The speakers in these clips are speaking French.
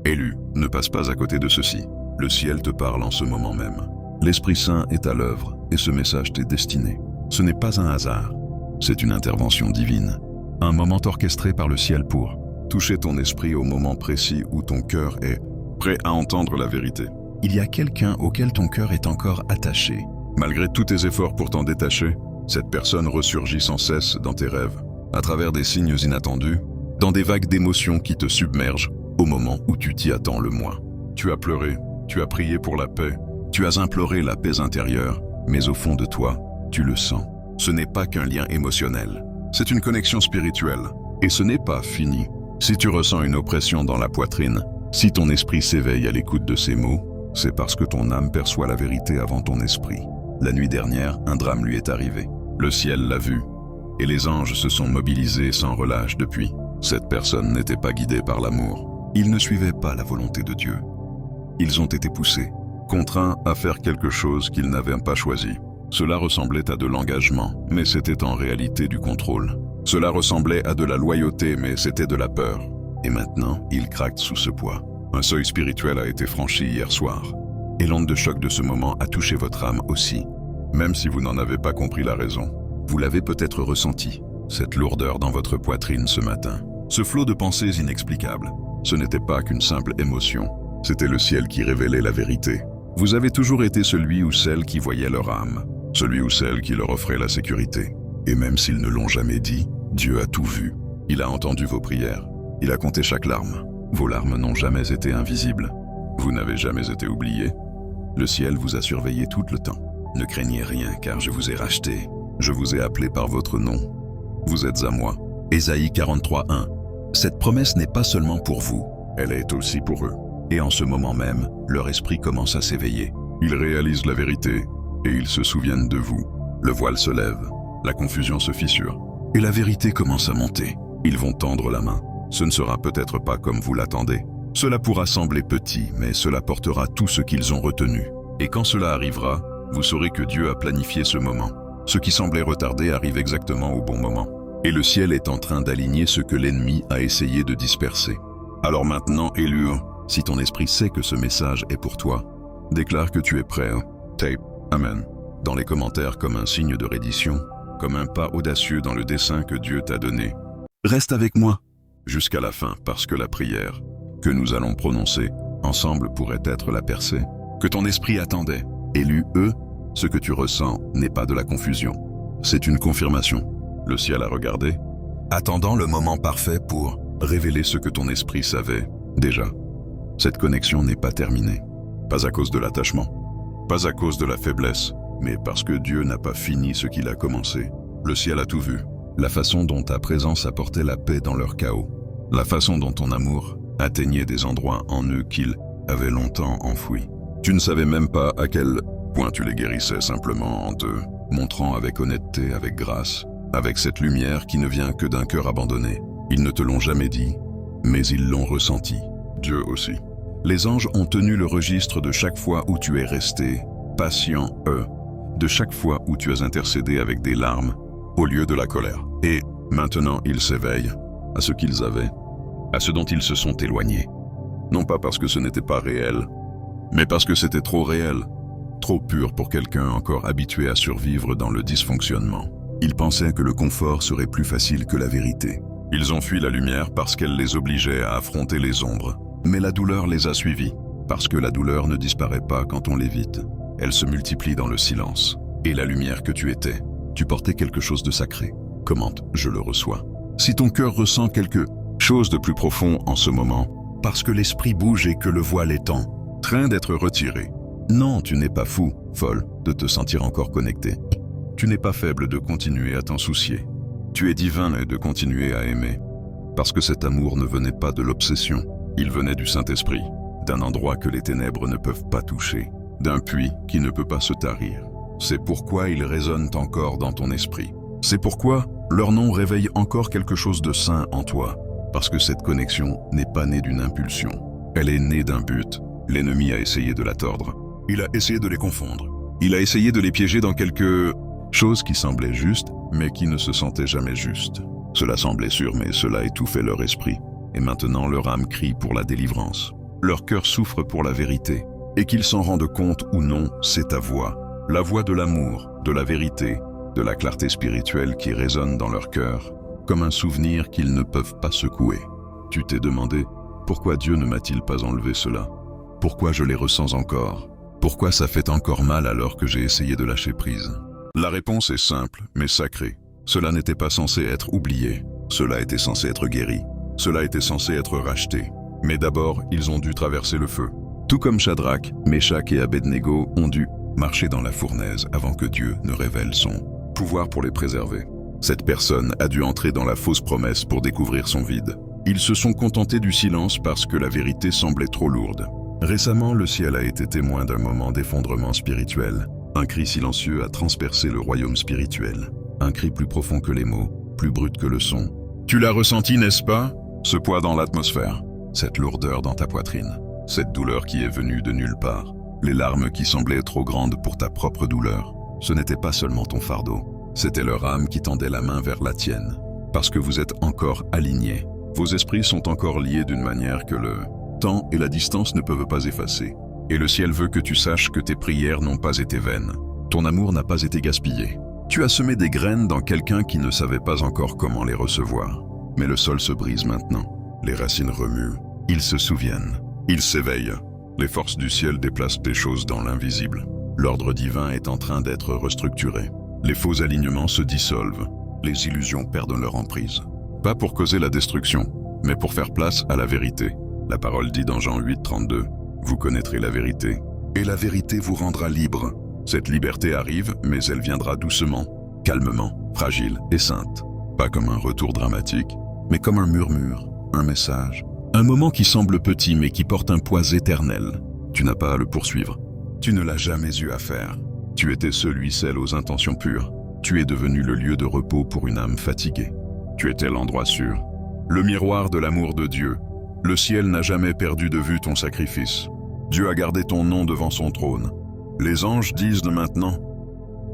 Élu, ne passe pas à côté de ceci. Le ciel te parle en ce moment même. L'Esprit Saint est à l'œuvre et ce message t'est destiné. Ce n'est pas un hasard, c'est une intervention divine. Un moment orchestré par le ciel pour toucher ton esprit au moment précis où ton cœur est prêt à entendre la vérité. Il y a quelqu'un auquel ton cœur est encore attaché. Malgré tous tes efforts pour t'en détacher, cette personne ressurgit sans cesse dans tes rêves, à travers des signes inattendus, dans des vagues d'émotions qui te submergent au moment où tu t'y attends le moins. Tu as pleuré, tu as prié pour la paix, tu as imploré la paix intérieure, mais au fond de toi, tu le sens. Ce n'est pas qu'un lien émotionnel, c'est une connexion spirituelle. Et ce n'est pas fini. Si tu ressens une oppression dans la poitrine, si ton esprit s'éveille à l'écoute de ces mots, c'est parce que ton âme perçoit la vérité avant ton esprit. La nuit dernière, un drame lui est arrivé. Le ciel l'a vu, et les anges se sont mobilisés sans relâche depuis. Cette personne n'était pas guidée par l'amour. Ils ne suivaient pas la volonté de Dieu. Ils ont été poussés, contraints à faire quelque chose qu'ils n'avaient pas choisi. Cela ressemblait à de l'engagement, mais c'était en réalité du contrôle. Cela ressemblait à de la loyauté, mais c'était de la peur. Et maintenant, ils craquent sous ce poids. Un seuil spirituel a été franchi hier soir. Et l'onde de choc de ce moment a touché votre âme aussi. Même si vous n'en avez pas compris la raison, vous l'avez peut-être ressenti, cette lourdeur dans votre poitrine ce matin. Ce flot de pensées inexplicables, ce n'était pas qu'une simple émotion, c'était le ciel qui révélait la vérité. Vous avez toujours été celui ou celle qui voyait leur âme, celui ou celle qui leur offrait la sécurité. Et même s'ils ne l'ont jamais dit, Dieu a tout vu. Il a entendu vos prières, il a compté chaque larme. Vos larmes n'ont jamais été invisibles. Vous n'avez jamais été oublié. Le ciel vous a surveillé tout le temps. Ne craignez rien, car je vous ai racheté. Je vous ai appelé par votre nom. Vous êtes à moi. Ésaïe 43:1. Cette promesse n'est pas seulement pour vous, elle est aussi pour eux. Et en ce moment même, leur esprit commence à s'éveiller. Ils réalisent la vérité, et ils se souviennent de vous. Le voile se lève, la confusion se fissure, et la vérité commence à monter. Ils vont tendre la main. Ce ne sera peut-être pas comme vous l'attendez. Cela pourra sembler petit, mais cela portera tout ce qu'ils ont retenu. Et quand cela arrivera, vous saurez que Dieu a planifié ce moment. Ce qui semblait retardé arrive exactement au bon moment. Et le ciel est en train d'aligner ce que l'ennemi a essayé de disperser. Alors maintenant, Élu, si ton esprit sait que ce message est pour toi, déclare que tu es prêt. Tape, Amen. Dans les commentaires comme un signe de reddition, comme un pas audacieux dans le dessein que Dieu t'a donné. Reste avec moi jusqu'à la fin, parce que la prière que nous allons prononcer ensemble pourrait être la percée que ton esprit attendait. Élu, ce que tu ressens n'est pas de la confusion, c'est une confirmation. Le ciel a regardé, attendant le moment parfait pour révéler ce que ton esprit savait déjà. Cette connexion n'est pas terminée, pas à cause de l'attachement, pas à cause de la faiblesse, mais parce que Dieu n'a pas fini ce qu'il a commencé. Le ciel a tout vu, la façon dont ta présence apportait la paix dans leur chaos, la façon dont ton amour atteignait des endroits en eux qu'ils avaient longtemps enfouis. Tu ne savais même pas à quel point tu les guérissais simplement en te montrant avec honnêteté, avec grâce, avec cette lumière qui ne vient que d'un cœur abandonné. Ils ne te l'ont jamais dit, mais ils l'ont ressenti. Dieu aussi. Les anges ont tenu le registre de chaque fois où tu es resté patient, de chaque fois où tu as intercédé avec des larmes, au lieu de la colère. Et maintenant ils s'éveillent à ce qu'ils avaient, à ce dont ils se sont éloignés. Non pas parce que ce n'était pas réel, mais parce que c'était trop réel, trop pur pour quelqu'un encore habitué à survivre dans le dysfonctionnement. Ils pensaient que le confort serait plus facile que la vérité. Ils ont fui la lumière parce qu'elle les obligeait à affronter les ombres. Mais la douleur les a suivis, parce que la douleur ne disparaît pas quand on l'évite. Elle se multiplie dans le silence. Et la lumière que tu étais, tu portais quelque chose de sacré. Comment je le reçois? Si ton cœur ressent quelque chose de plus profond en ce moment, parce que l'esprit bouge et que le voile est en train d'être retiré. Non, tu n'es pas fou, folle, de te sentir encore connecté. Tu n'es pas faible de continuer à t'en soucier. Tu es divin et de continuer à aimer. Parce que cet amour ne venait pas de l'obsession, il venait du Saint-Esprit, d'un endroit que les ténèbres ne peuvent pas toucher, d'un puits qui ne peut pas se tarir. C'est pourquoi ils résonnent encore dans ton esprit. C'est pourquoi leur nom réveille encore quelque chose de saint en toi. Parce que cette connexion n'est pas née d'une impulsion. Elle est née d'un but. L'ennemi a essayé de la tordre. Il a essayé de les confondre. Il a essayé de les piéger dans quelque chose qui semblait juste, mais qui ne se sentait jamais juste. Cela semblait sûr, mais cela étouffait leur esprit. Et maintenant leur âme crie pour la délivrance. leur cœur souffre pour la vérité. Et qu'ils s'en rendent compte ou non, c'est ta voix. La voix de l'amour, de la vérité, de la clarté spirituelle qui résonne dans leur cœur, comme un souvenir qu'ils ne peuvent pas secouer. Tu t'es demandé, pourquoi Dieu ne m'a-t-il pas enlevé cela? Pourquoi je les ressens encore? Pourquoi ça fait encore mal alors que j'ai essayé de lâcher prise? La réponse est simple, mais sacrée. Cela n'était pas censé être oublié. Cela était censé être guéri. Cela était censé être racheté. Mais d'abord, ils ont dû traverser le feu. Tout comme Shadrach, Meshach et Abednego ont dû marcher dans la fournaise avant que Dieu ne révèle son pouvoir pour les préserver. Cette personne a dû entrer dans la fausse promesse pour découvrir son vide. Ils se sont contentés du silence parce que la vérité semblait trop lourde. Récemment, le ciel a été témoin d'un moment d'effondrement spirituel. Un cri silencieux a transpercé le royaume spirituel. Un cri plus profond que les mots, plus brut que le son. Tu l'as ressenti, n'est-ce pas? Ce poids dans l'atmosphère, cette lourdeur dans ta poitrine, cette douleur qui est venue de nulle part, les larmes qui semblaient trop grandes pour ta propre douleur. Ce n'était pas seulement ton fardeau, c'était leur âme qui tendait la main vers la tienne. Parce que vous êtes encore alignés. Vos esprits sont encore liés d'une manière que le temps et la distance ne peuvent pas effacer. Et le ciel veut que tu saches que tes prières n'ont pas été vaines. Ton amour n'a pas été gaspillé. Tu as semé des graines dans quelqu'un qui ne savait pas encore comment les recevoir. Mais le sol se brise maintenant. Les racines remuent. Ils se souviennent. Ils s'éveillent. Les forces du ciel déplacent des choses dans l'invisible. L'ordre divin est en train d'être restructuré. Les faux alignements se dissolvent. Les illusions perdent leur emprise. Pas pour causer la destruction, mais pour faire place à la vérité. La parole dit dans Jean 8, 32, « Vous connaîtrez la vérité, et la vérité vous rendra libre. » Cette liberté arrive, mais elle viendra doucement, calmement, fragile et sainte. Pas comme un retour dramatique, mais comme un murmure, un message. Un moment qui semble petit, mais qui porte un poids éternel. Tu n'as pas à le poursuivre. Tu ne l'as jamais eu à faire. Tu étais celle aux intentions pures. Tu es devenu le lieu de repos pour une âme fatiguée. Tu étais l'endroit sûr, le miroir de l'amour de Dieu. Le ciel n'a jamais perdu de vue ton sacrifice. Dieu a gardé ton nom devant son trône. Les anges disent de maintenant,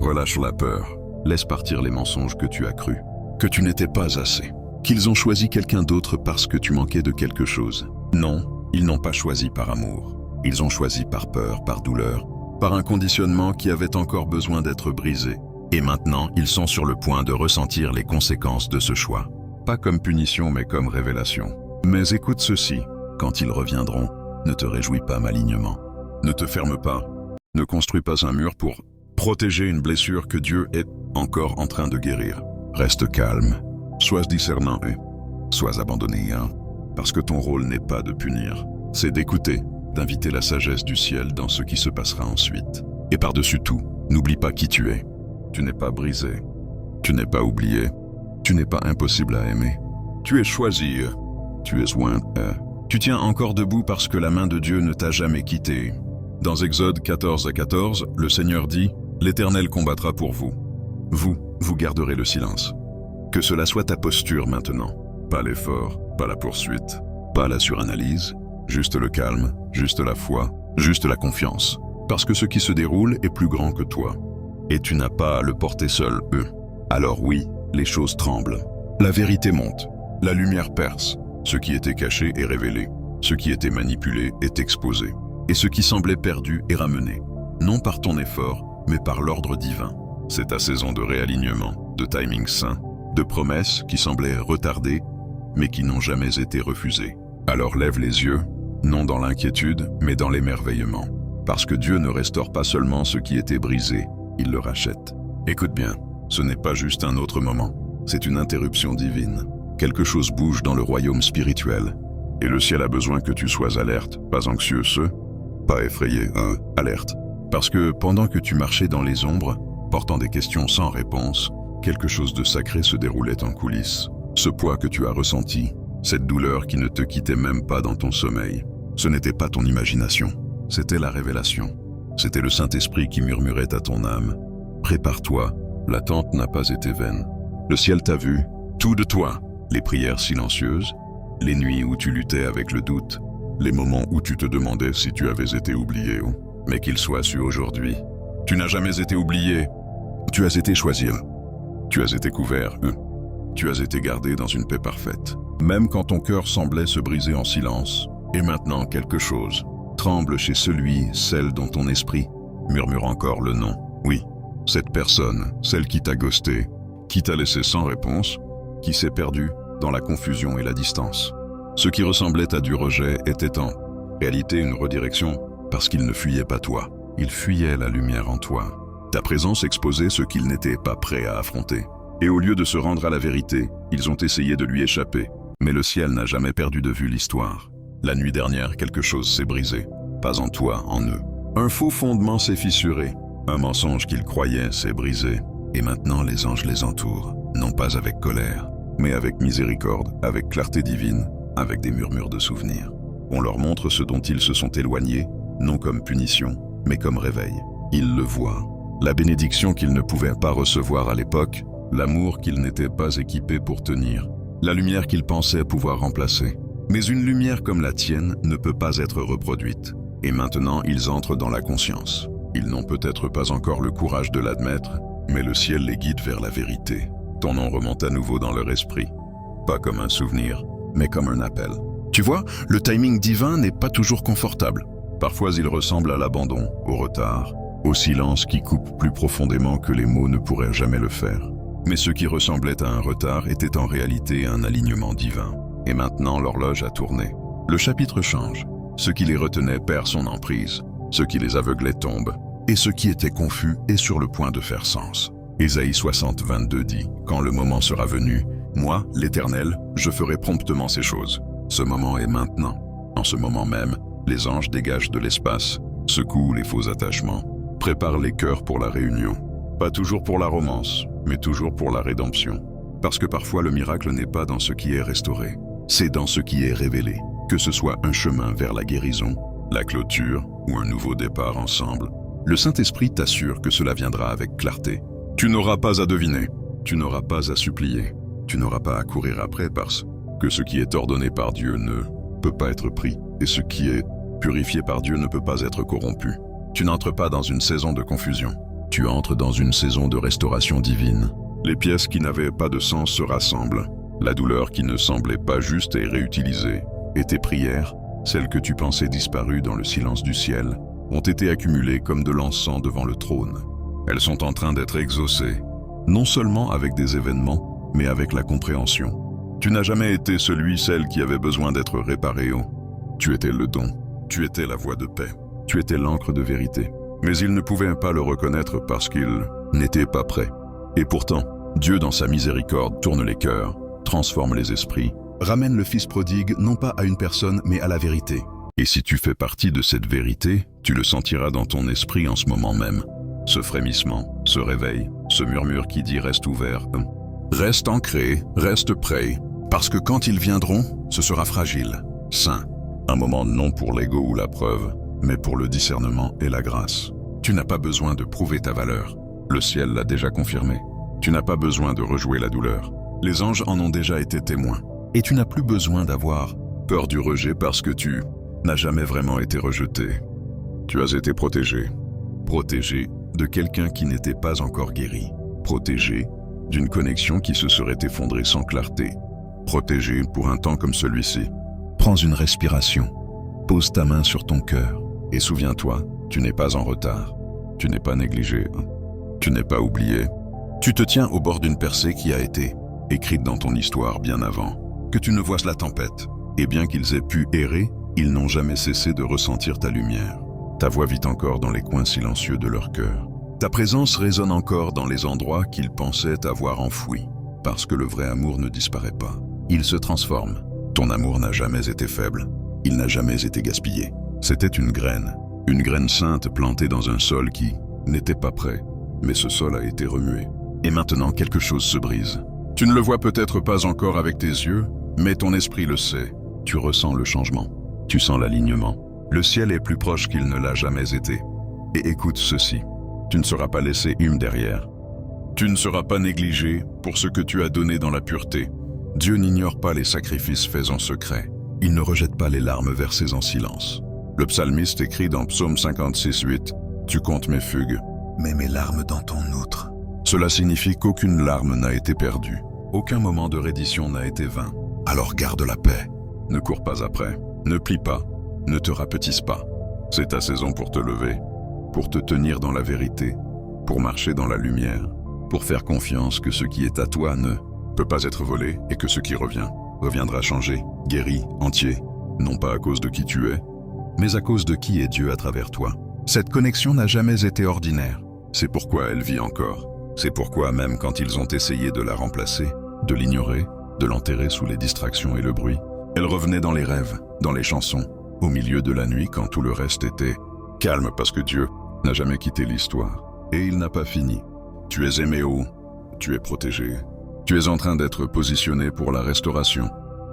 relâche la peur, laisse partir les mensonges que tu as crus, que tu n'étais pas assez, qu'ils ont choisi quelqu'un d'autre parce que tu manquais de quelque chose. Non, ils n'ont pas choisi par amour. Ils ont choisi par peur, par douleur, par un conditionnement qui avait encore besoin d'être brisé. Et maintenant, ils sont sur le point de ressentir les conséquences de ce choix. Pas comme punition, mais comme révélation. Mais écoute ceci, quand ils reviendront, ne te réjouis pas malignement. Ne te ferme pas. Ne construis pas un mur pour protéger une blessure que Dieu est encore en train de guérir. Reste calme, sois discernant et sois abandonné, parce que ton rôle n'est pas de punir, c'est d'écouter, d'inviter la sagesse du ciel dans ce qui se passera ensuite. Et par-dessus tout, n'oublie pas qui tu es. Tu n'es pas brisé, tu n'es pas oublié, tu n'es pas impossible à aimer. Tu es choisi, tu es oint, tu tiens encore debout parce que la main de Dieu ne t'a jamais quitté. Dans Exode 14:14, le Seigneur dit « L'Éternel combattra pour vous. Vous garderez le silence. » Que cela soit ta posture maintenant. Pas l'effort, pas la poursuite, pas la suranalyse, juste le calme, juste la foi, juste la confiance. Parce que ce qui se déroule est plus grand que toi. Et tu n'as pas à le porter seul, eux. Alors oui, les choses tremblent. La vérité monte. La lumière perce. Ce qui était caché est révélé. Ce qui était manipulé est exposé. Et ce qui semblait perdu est ramené. Non par ton effort, mais par l'ordre divin. C'est ta saison de réalignement, de timing sain, de promesses qui semblaient retardées, mais qui n'ont jamais été refusées. Alors lève les yeux, non dans l'inquiétude, mais dans l'émerveillement. Parce que Dieu ne restaure pas seulement ce qui était brisé, il le rachète. Écoute bien, ce n'est pas juste un autre moment, c'est une interruption divine. Quelque chose bouge dans le royaume spirituel. Et le ciel a besoin que tu sois alerte, pas anxieux, pas effrayé, alerte. Parce que pendant que tu marchais dans les ombres, portant des questions sans réponse, quelque chose de sacré se déroulait en coulisses. Ce poids que tu as ressenti, cette douleur qui ne te quittait même pas dans ton sommeil, ce n'était pas ton imagination, c'était la révélation. C'était le Saint-Esprit qui murmurait à ton âme. Prépare-toi, l'attente n'a pas été vaine. Le ciel t'a vu, tout de toi. Les prières silencieuses, les nuits où tu luttais avec le doute, les moments où tu te demandais si tu avais été oublié, mais qu'il soit su aujourd'hui. Tu n'as jamais été oublié. Tu as été choisi. Tu as été couvert. Tu as été gardé dans une paix parfaite. Même quand ton cœur semblait se briser en silence, Et maintenant quelque chose tremble chez celui, celle dont ton esprit murmure encore le nom. Oui, cette personne, celle qui t'a ghosté, qui t'a laissé sans réponse, qui s'est perdue dans la confusion et la distance. Ce qui ressemblait à du rejet était en réalité une redirection parce qu'il ne fuyait pas toi. Il fuyait la lumière en toi. Ta présence exposait ce qu'ils n'étaient pas prêts à affronter. Et au lieu de se rendre à la vérité, ils ont essayé de lui échapper. Mais le ciel n'a jamais perdu de vue l'histoire. La nuit dernière, quelque chose s'est brisé. Pas en toi, en eux. Un faux fondement s'est fissuré. Un mensonge qu'ils croyaient s'est brisé. Et maintenant les anges les entourent, non pas avec colère, mais avec miséricorde, avec clarté divine, avec des murmures de souvenirs. On leur montre ce dont ils se sont éloignés, non comme punition, mais comme réveil. Ils le voient. La bénédiction qu'ils ne pouvaient pas recevoir à l'époque, l'amour qu'ils n'étaient pas équipés pour tenir, la lumière qu'ils pensaient pouvoir remplacer. Mais une lumière comme la tienne ne peut pas être reproduite. Et maintenant, ils entrent dans la conscience. Ils n'ont peut-être pas encore le courage de l'admettre, mais le ciel les guide vers la vérité. Ton nom remonte à nouveau dans leur esprit. Pas comme un souvenir, mais comme un appel. Tu vois, le timing divin n'est pas toujours confortable. Parfois, il ressemble à l'abandon, au retard, au silence qui coupe plus profondément que les mots ne pourraient jamais le faire. Mais ce qui ressemblait à un retard était en réalité un alignement divin. Et maintenant, l'horloge a tourné. Le chapitre change. Ce qui les retenait perd son emprise. Ce qui les aveuglait tombe. Et ce qui était confus est sur le point de faire sens. Ésaïe 60, 22 dit « Quand le moment sera venu, moi, l'Éternel, je ferai promptement ces choses. » Ce moment est maintenant. En ce moment même, les anges dégagent de l'espace, secouent les faux attachements, préparent les cœurs pour la réunion. Pas toujours pour la romance, mais toujours pour la rédemption. Parce que parfois le miracle n'est pas dans ce qui est restauré, c'est dans ce qui est révélé. Que ce soit un chemin vers la guérison, la clôture ou un nouveau départ ensemble, le Saint-Esprit t'assure que cela viendra avec clarté. Tu n'auras pas à deviner, tu n'auras pas à supplier, tu n'auras pas à courir après parce que ce qui est ordonné par Dieu ne peut pas être pris et ce qui est purifié par Dieu ne peut pas être corrompu. Tu n'entres pas dans une saison de confusion, tu entres dans une saison de restauration divine. Les pièces qui n'avaient pas de sens se rassemblent, la douleur qui ne semblait pas juste est réutilisée, et tes prières, celles que tu pensais disparues dans le silence du ciel, ont été accumulées comme de l'encens devant le trône. Elles sont en train d'être exaucées, non seulement avec des événements, mais avec la compréhension. Tu n'as jamais été celui, celle qui avait besoin d'être réparé. Tu étais le don, tu étais la voie de paix, tu étais l'encre de vérité. Mais ils ne pouvaient pas le reconnaître parce qu'ils n'étaient pas prêts. Et pourtant, Dieu dans sa miséricorde tourne les cœurs, transforme les esprits, ramène le Fils prodigue non pas à une personne mais à la vérité. Et si tu fais partie de cette vérité, tu le sentiras dans ton esprit en ce moment même. Ce frémissement, ce réveil, ce murmure qui dit reste ouvert. Reste ancré, reste prêt, parce que quand ils viendront, ce sera fragile, sain. Un moment non pour l'ego ou la preuve, mais pour le discernement et la grâce. Tu n'as pas besoin de prouver ta valeur. Le ciel l'a déjà confirmé. Tu n'as pas besoin de rejouer la douleur. Les anges en ont déjà été témoins. Et tu n'as plus besoin d'avoir peur du rejet parce que tu n'as jamais vraiment été rejeté. Tu as été protégé. Protégé de quelqu'un qui n'était pas encore guéri. Protégé d'une connexion qui se serait effondrée sans clarté. Protégé pour un temps comme celui-ci. Prends une respiration. Pose ta main sur ton cœur. Et souviens-toi, tu n'es pas en retard. Tu n'es pas négligé. Tu n'es pas oublié. Tu te tiens au bord d'une percée qui a été écrite dans ton histoire bien avant que tu ne voies la tempête. Et bien qu'ils aient pu errer, ils n'ont jamais cessé de ressentir ta lumière. Ta voix vit encore dans les coins silencieux de leur cœur. Ta présence résonne encore dans les endroits qu'ils pensaient avoir enfouis. Parce que le vrai amour ne disparaît pas. Il se transforme. Ton amour n'a jamais été faible. Il n'a jamais été gaspillé. C'était une graine sainte plantée dans un sol qui n'était pas prêt. Mais ce sol a été remué. Et maintenant quelque chose se brise. Tu ne le vois peut-être pas encore avec tes yeux, mais ton esprit le sait. Tu ressens le changement. Tu sens l'alignement. Le ciel est plus proche qu'il ne l'a jamais été. Et écoute ceci. Tu ne seras pas laissé derrière. Tu ne seras pas négligé pour ce que tu as donné dans la pureté. Dieu n'ignore pas les sacrifices faits en secret. Il ne rejette pas les larmes versées en silence. Le psalmiste écrit dans Psaume 56:8 « Tu comptes mes fugues, mais mes larmes dans ton outre. » Cela signifie qu'aucune larme n'a été perdue. Aucun moment de reddition n'a été vain. Alors garde la paix. Ne cours pas après. Ne plie pas, ne te rapetisse pas. C'est ta saison pour te lever, pour te tenir dans la vérité, pour marcher dans la lumière, pour faire confiance que ce qui est à toi ne peut pas être volé et que ce qui revient reviendra changé, guéri, entier, non pas à cause de qui tu es, mais à cause de qui est Dieu à travers toi. Cette connexion n'a jamais été ordinaire. C'est pourquoi elle vit encore. C'est pourquoi même quand ils ont essayé de la remplacer, de l'ignorer, de l'enterrer sous les distractions et le bruit, elle revenait dans les rêves, dans les chansons, au milieu de la nuit quand tout le reste était calme parce que Dieu n'a jamais quitté l'histoire. Et il n'a pas fini. Tu es aimé haut, tu es protégé. Tu es en train d'être positionné pour la restauration.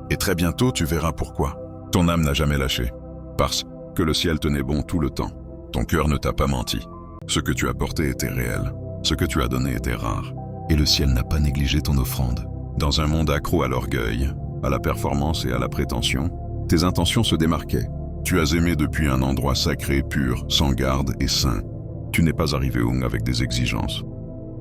Et très bientôt tu verras pourquoi. Ton âme n'a jamais lâché. Parce que le ciel tenait bon tout le temps. Ton cœur ne t'a pas menti. Ce que tu as porté était réel. Ce que tu as donné était rare. Et le ciel n'a pas négligé ton offrande. Dans un monde accro à l'orgueil, à la performance et à la prétention, tes intentions se démarquaient. Tu as aimé depuis un endroit sacré, pur, sans garde et saint. Tu n'es pas arrivé avec des exigences.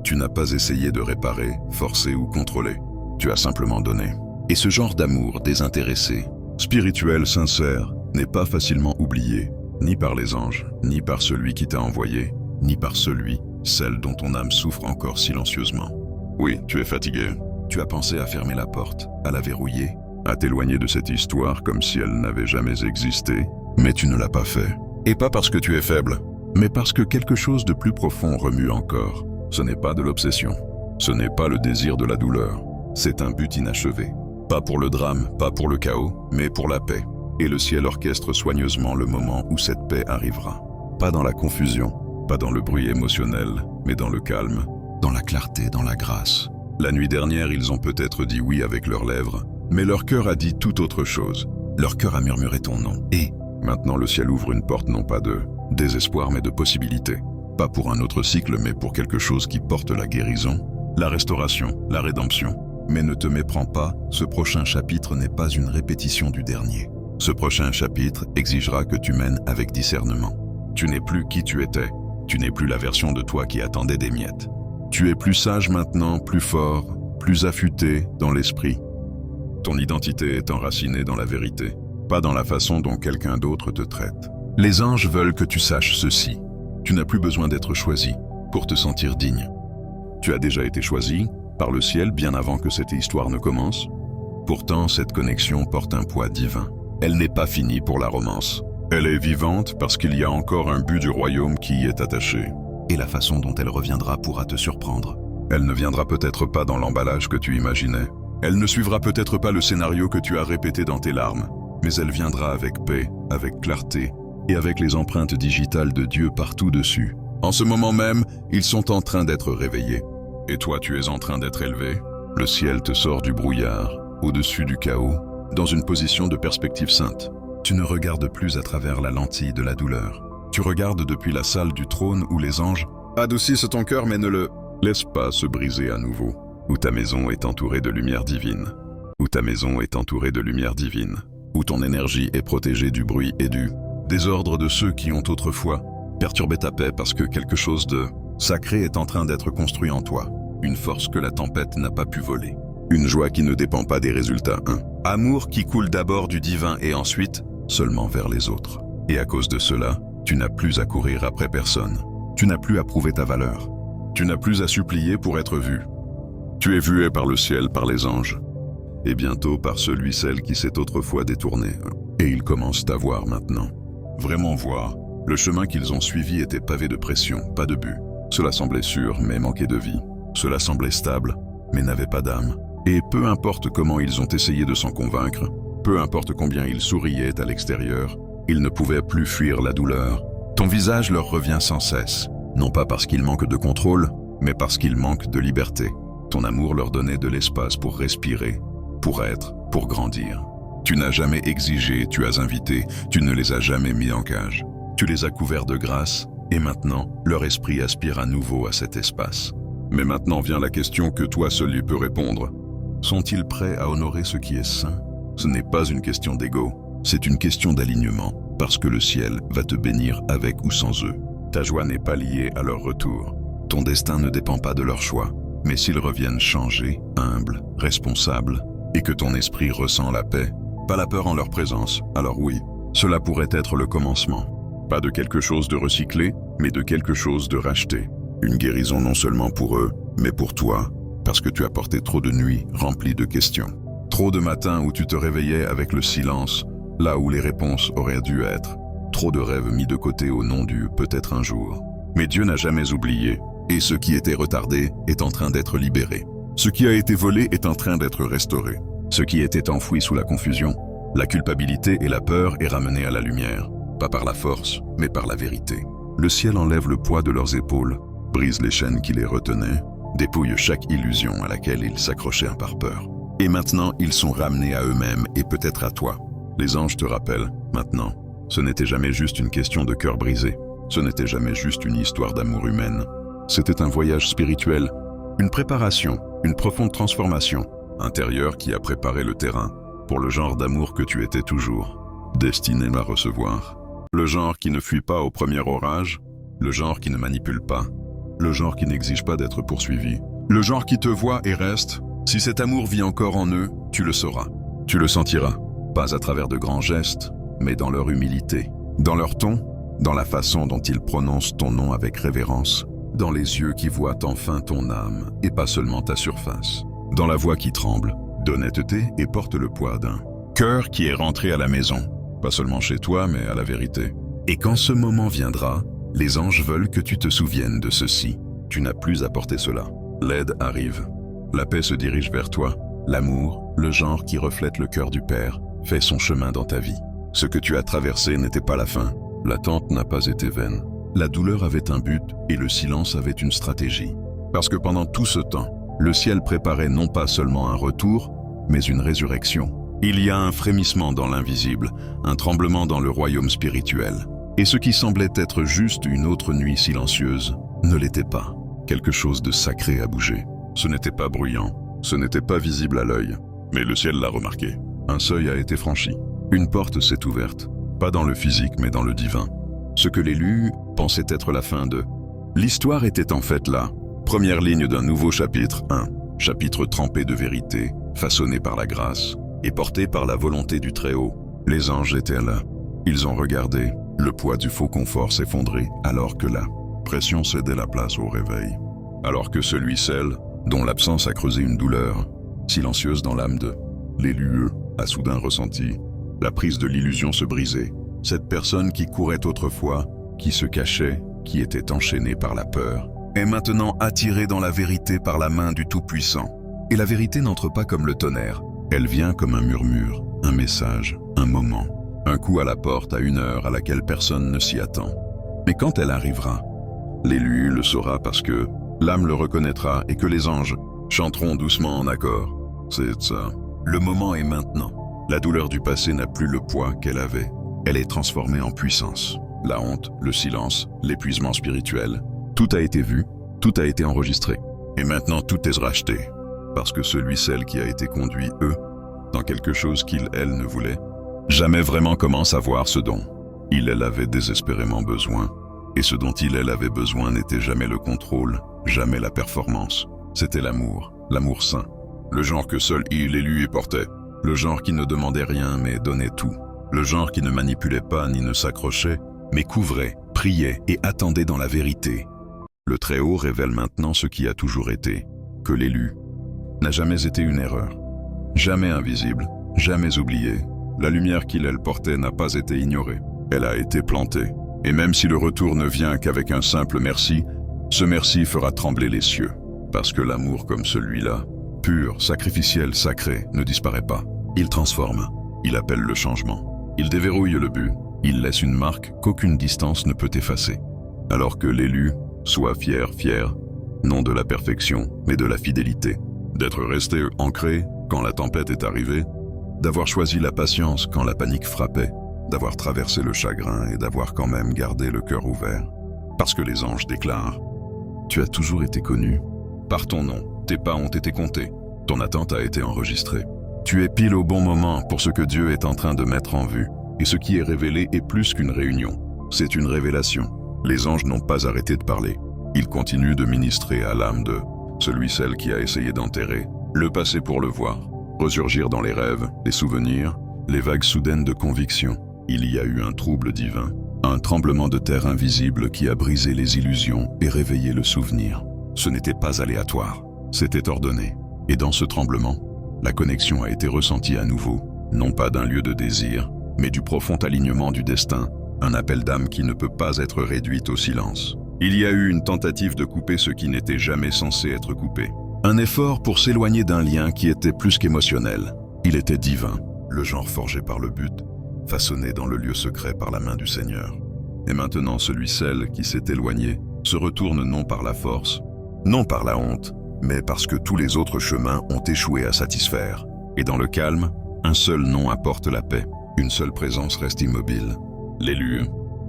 Tu n'as pas essayé de réparer, forcer ou contrôler. Tu as simplement donné. Et ce genre d'amour désintéressé, spirituel, sincère, n'est pas facilement oublié, ni par les anges, ni par celui qui t'a envoyé, ni par celui, celle dont ton âme souffre encore silencieusement. Oui, tu es fatigué. Tu as pensé à fermer la porte, à la verrouiller, à t'éloigner de cette histoire comme si elle n'avait jamais existé, mais tu ne l'as pas fait. Et pas parce que tu es faible, mais parce que quelque chose de plus profond remue encore. Ce n'est pas de l'obsession, ce n'est pas le désir de la douleur, c'est un but inachevé. Pas pour le drame, pas pour le chaos, mais pour la paix. Et le ciel orchestre soigneusement le moment où cette paix arrivera. Pas dans la confusion, pas dans le bruit émotionnel, mais dans le calme, dans la clarté, dans la grâce. La nuit dernière, ils ont peut-être dit oui avec leurs lèvres, mais leur cœur a dit tout autre chose. Leur cœur a murmuré ton nom. Et maintenant le ciel ouvre une porte non pas de désespoir mais de possibilité. Pas pour un autre cycle mais pour quelque chose qui porte la guérison, la restauration, la rédemption. Mais ne te méprends pas, ce prochain chapitre n'est pas une répétition du dernier. Ce prochain chapitre exigera que tu mènes avec discernement. Tu n'es plus qui tu étais, tu n'es plus la version de toi qui attendait des miettes. Tu es plus sage maintenant, plus fort, plus affûté dans l'esprit. Ton identité est enracinée dans la vérité, pas dans la façon dont quelqu'un d'autre te traite. Les anges veulent que tu saches ceci. Tu n'as plus besoin d'être choisi pour te sentir digne. Tu as déjà été choisi par le ciel bien avant que cette histoire ne commence. Pourtant, cette connexion porte un poids divin. Elle n'est pas finie pour la romance. Elle est vivante parce qu'il y a encore un but du royaume qui y est attaché. Et la façon dont elle reviendra pourra te surprendre. Elle ne viendra peut-être pas dans l'emballage que tu imaginais. Elle ne suivra peut-être pas le scénario que tu as répété dans tes larmes. Mais elle viendra avec paix, avec clarté et avec les empreintes digitales de Dieu partout dessus. En ce moment même, ils sont en train d'être réveillés. Et toi, tu es en train d'être élevé. Le ciel te sort du brouillard, au-dessus du chaos, dans une position de perspective sainte. Tu ne regardes plus à travers la lentille de la douleur. Tu regardes depuis la salle du trône où les anges adoucissent ton cœur mais ne le laisse pas se briser à nouveau. Où ta maison est entourée de lumière divine. Où ta maison est entourée de lumière divine. Où ton énergie est protégée du bruit et du désordre de ceux qui ont autrefois perturbé ta paix parce que quelque chose de sacré est en train d'être construit en toi. Une force que la tempête n'a pas pu voler. Une joie qui ne dépend pas des résultats. Un amour qui coule d'abord du divin et ensuite seulement vers les autres. Et à cause de cela, tu n'as plus à courir après personne. Tu n'as plus à prouver ta valeur. Tu n'as plus à supplier pour être vu. Tu es vué par le ciel, par les anges. Et bientôt par celui-celle qui s'est autrefois détourné. Et ils commencent à voir maintenant. Vraiment voir. Le chemin qu'ils ont suivi était pavé de pression, pas de but. Cela semblait sûr, mais manquait de vie. Cela semblait stable, mais n'avait pas d'âme. Et peu importe comment ils ont essayé de s'en convaincre, peu importe combien ils souriaient à l'extérieur, ils ne pouvaient plus fuir la douleur. Ton visage leur revient sans cesse, non pas parce qu'ils manquent de contrôle, mais parce qu'ils manquent de liberté. Ton amour leur donnait de l'espace pour respirer, pour être, pour grandir. Tu n'as jamais exigé, tu as invité, tu ne les as jamais mis en cage. Tu les as couverts de grâce, et maintenant, leur esprit aspire à nouveau à cet espace. Mais maintenant vient la question que toi seul lui peux répondre. Sont-ils prêts à honorer ce qui est saint? Ce n'est pas une question d'ego, c'est une question d'alignement, parce que le ciel va te bénir avec ou sans eux. Ta joie n'est pas liée à leur retour. Ton destin ne dépend pas de leur choix, mais s'ils reviennent changés, humbles, responsables, et que ton esprit ressent la paix, pas la peur en leur présence, alors oui, cela pourrait être le commencement. Pas de quelque chose de recyclé, mais de quelque chose de racheté. Une guérison non seulement pour eux, mais pour toi, parce que tu as porté trop de nuits remplies de questions. Trop de matins où tu te réveillais avec le silence, là où les réponses auraient dû être. Trop de rêves mis de côté au nom du « peut-être un jour ». Mais Dieu n'a jamais oublié, et ce qui était retardé est en train d'être libéré. Ce qui a été volé est en train d'être restauré. Ce qui était enfoui sous la confusion, la culpabilité et la peur est ramené à la lumière, pas par la force, mais par la vérité. Le ciel enlève le poids de leurs épaules, brise les chaînes qui les retenaient, dépouille chaque illusion à laquelle ils s'accrochaient par peur. Et maintenant, ils sont ramenés à eux-mêmes et peut-être à toi. Les anges te rappellent, maintenant, ce n'était jamais juste une question de cœur brisé. Ce n'était jamais juste une histoire d'amour humaine. C'était un voyage spirituel, une préparation, une profonde transformation intérieure qui a préparé le terrain pour le genre d'amour que tu étais toujours destiné à recevoir. Le genre qui ne fuit pas au premier orage, le genre qui ne manipule pas, le genre qui n'exige pas d'être poursuivi, le genre qui te voit et reste. Si cet amour vit encore en eux, tu le sauras. Tu le sentiras, pas à travers de grands gestes, mais dans leur humilité, dans leur ton, dans la façon dont ils prononcent ton nom avec révérence, dans les yeux qui voient enfin ton âme et pas seulement ta surface, dans la voix qui tremble, d'honnêteté et porte le poids d'un cœur qui est rentré à la maison, pas seulement chez toi mais à la vérité. Et quand ce moment viendra, les anges veulent que tu te souviennes de ceci. Tu n'as plus à porter cela. L'aide arrive. La paix se dirige vers toi. L'amour, le genre qui reflète le cœur du Père, fait son chemin dans ta vie. Ce que tu as traversé n'était pas la fin. L'attente n'a pas été vaine. La douleur avait un but et le silence avait une stratégie. Parce que pendant tout ce temps, le ciel préparait non pas seulement un retour, mais une résurrection. Il y a un frémissement dans l'invisible, un tremblement dans le royaume spirituel. Et ce qui semblait être juste une autre nuit silencieuse ne l'était pas. Quelque chose de sacré a bougé. Ce n'était pas bruyant, ce n'était pas visible à l'œil, mais le ciel l'a remarqué. Un seuil a été franchi. Une porte s'est ouverte, pas dans le physique mais dans le divin. Ce que l'élu pensait être la fin de l'histoire était en fait là. Première ligne d'un nouveau chapitre, un chapitre trempé de vérité, façonné par la grâce et porté par la volonté du Très-Haut. Les anges étaient là. Ils ont regardé, le poids du faux confort s'effondrer alors que la pression cédait la place au réveil. Alors que celui-celle, dont l'absence a creusé une douleur, silencieuse dans l'âme de l'élu, a soudain ressenti la prise de l'illusion se briser. Cette personne qui courait autrefois, qui se cachait, qui était enchaînée par la peur, est maintenant attirée dans la vérité par la main du Tout-Puissant. Et la vérité n'entre pas comme le tonnerre. Elle vient comme un murmure, un message, un moment, un coup à la porte à une heure à laquelle personne ne s'y attend. Mais quand elle arrivera, l'élu le saura parce que l'âme le reconnaîtra et que les anges chanteront doucement en accord. C'est ça. Le moment est maintenant. La douleur du passé n'a plus le poids qu'elle avait. Elle est transformée en puissance. La honte, le silence, l'épuisement spirituel, tout a été vu, tout a été enregistré. Et maintenant tout est racheté. Parce que celui-celle qui a été conduit, eux, dans quelque chose qu'il, elle, ne voulait, jamais vraiment commence à voir ce dont il, elle avait désespérément besoin. Et ce dont il, elle avait besoin n'était jamais le contrôle, jamais la performance. C'était l'amour, l'amour saint. Le genre que seul il, élu, y portait. Le genre qui ne demandait rien mais donnait tout. Le genre qui ne manipulait pas ni ne s'accrochait, mais couvrait, priait et attendait dans la vérité. Le Très-Haut révèle maintenant ce qui a toujours été, que l'élu n'a jamais été une erreur. Jamais invisible, jamais oublié. La lumière qu'il, elle, portait n'a pas été ignorée. Elle a été plantée. Et même si le retour ne vient qu'avec un simple merci, ce merci fera trembler les cieux. Parce que l'amour comme celui-là, pur, sacrificiel, sacré, ne disparaît pas. Il transforme, il appelle le changement. Il déverrouille le but, il laisse une marque qu'aucune distance ne peut effacer. Alors que l'élu soit fier, fier, non de la perfection, mais de la fidélité. D'être resté ancré quand la tempête est arrivée, d'avoir choisi la patience quand la panique frappait, d'avoir traversé le chagrin et d'avoir quand même gardé le cœur ouvert. Parce que les anges déclarent « Tu as toujours été connu. Par ton nom, tes pas ont été comptés. Ton attente a été enregistrée. Tu es pile au bon moment pour ce que Dieu est en train de mettre en vue. Et ce qui est révélé est plus qu'une réunion. C'est une révélation. Les anges n'ont pas arrêté de parler. Ils continuent de ministrer à l'âme de celui-celle qui a essayé d'enterrer le passé pour le voir, ressurgir dans les rêves, les souvenirs, les vagues soudaines de conviction. Il y a eu un trouble divin, un tremblement de terre invisible qui a brisé les illusions et réveillé le souvenir. Ce n'était pas aléatoire, c'était ordonné. Et dans ce tremblement, la connexion a été ressentie à nouveau, non pas d'un lieu de désir, mais du profond alignement du destin, un appel d'âme qui ne peut pas être réduit au silence. Il y a eu une tentative de couper ce qui n'était jamais censé être coupé. Un effort pour s'éloigner d'un lien qui était plus qu'émotionnel. Il était divin, le genre forgé par le but, façonné dans le lieu secret par la main du Seigneur. Et maintenant celui-celle qui s'est éloigné se retourne non par la force, non par la honte, mais parce que tous les autres chemins ont échoué à satisfaire. Et dans le calme, un seul nom apporte la paix, une seule présence reste immobile. L'élu,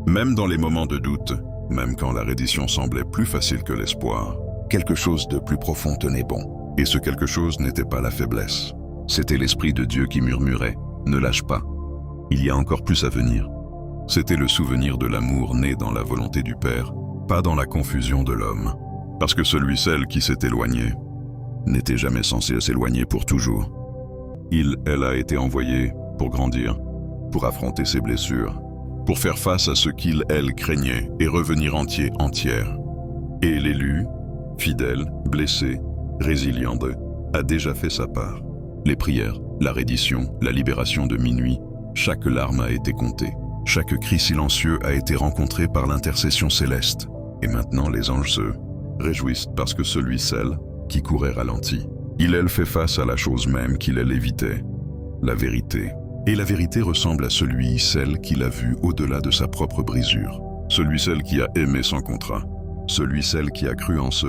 même dans les moments de doute, même quand la reddition semblait plus facile que l'espoir, quelque chose de plus profond tenait bon. Et ce quelque chose n'était pas la faiblesse. C'était l'Esprit de Dieu qui murmurait « Ne lâche pas, il y a encore plus à venir ». C'était le souvenir de l'amour né dans la volonté du Père, pas dans la confusion de l'homme. Parce que celui-celle qui s'est éloigné n'était jamais censé s'éloigner pour toujours. Elle a été envoyée pour grandir, pour affronter ses blessures, pour faire face à ce elle craignait et revenir entière. Et l'élu, fidèle, blessé, résilient, a déjà fait sa part. Les prières, la reddition, la libération de minuit, chaque larme a été comptée. Chaque cri silencieux a été rencontré par l'intercession céleste. Et maintenant les anges se réjouissent parce que celle qui courait ralentit. Elle fait face à la chose même qu'il évitait, la vérité. Et la vérité ressemble à celle qu'il a vu au-delà de sa propre brisure. Celle qui a aimé sans contrat. Celle qui a cru en ce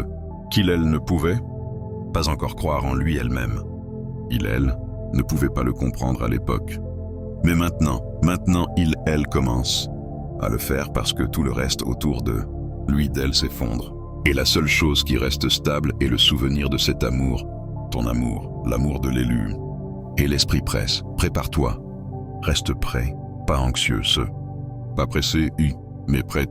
elle ne pouvait pas encore croire en lui elle-même. Elle ne pouvait pas le comprendre à l'époque. Mais maintenant, elle commence à le faire parce que tout le reste autour d'elle s'effondre. Et la seule chose qui reste stable est le souvenir de cet amour, ton amour, l'amour de l'élu. Et l'esprit presse, prépare-toi, reste prêt, pas anxieux, pas pressé, mais prêt,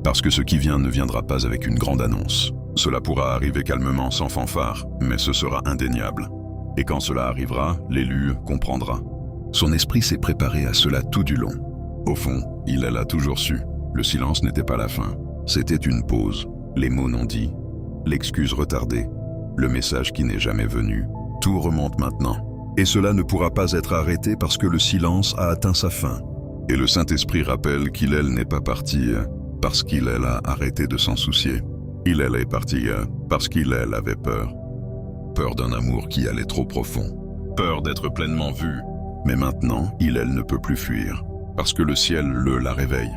parce que ce qui vient ne viendra pas avec une grande annonce. Cela pourra arriver calmement, sans fanfare, mais ce sera indéniable. Et quand cela arrivera, l'élu comprendra. Son esprit s'est préparé à cela tout du long. Au fond, il l'a toujours su. Le silence n'était pas la fin. C'était une pause. Les mots non dits, l'excuse retardée, le message qui n'est jamais venu. Tout remonte maintenant. Et cela ne pourra pas être arrêté parce que le silence a atteint sa fin. Et le Saint-Esprit rappelle qu'il n'est pas parti parce qu'il a arrêté de s'en soucier. Il est parti parce qu'il avait peur. Peur d'un amour qui allait trop profond. Peur d'être pleinement vu. Mais maintenant, il ne peut plus fuir. Parce que le ciel la réveille.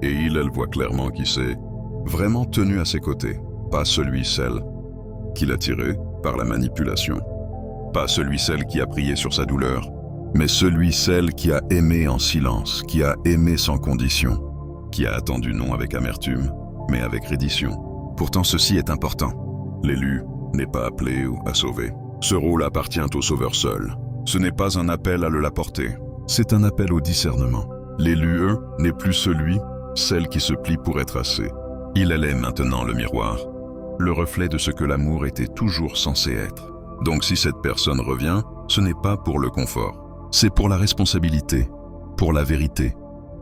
Et il voit clairement qui s'est vraiment tenu à ses côtés. Pas celle qui l'a tiré par la manipulation. Pas celle qui a prié sur sa douleur. Mais celle qui a aimé en silence, qui a aimé sans condition, qui a attendu non avec amertume, mais avec reddition. Pourtant ceci est important. L'élu n'est pas appelé ou à sauver. Ce rôle appartient au Sauveur seul. Ce n'est pas un appel à le l'apporter. C'est un appel au discernement. L'élu, n'est plus celle qui se plie pour être assez. Il est maintenant le miroir, le reflet de ce que l'amour était toujours censé être. Donc si cette personne revient, ce n'est pas pour le confort. C'est pour la responsabilité, pour la vérité,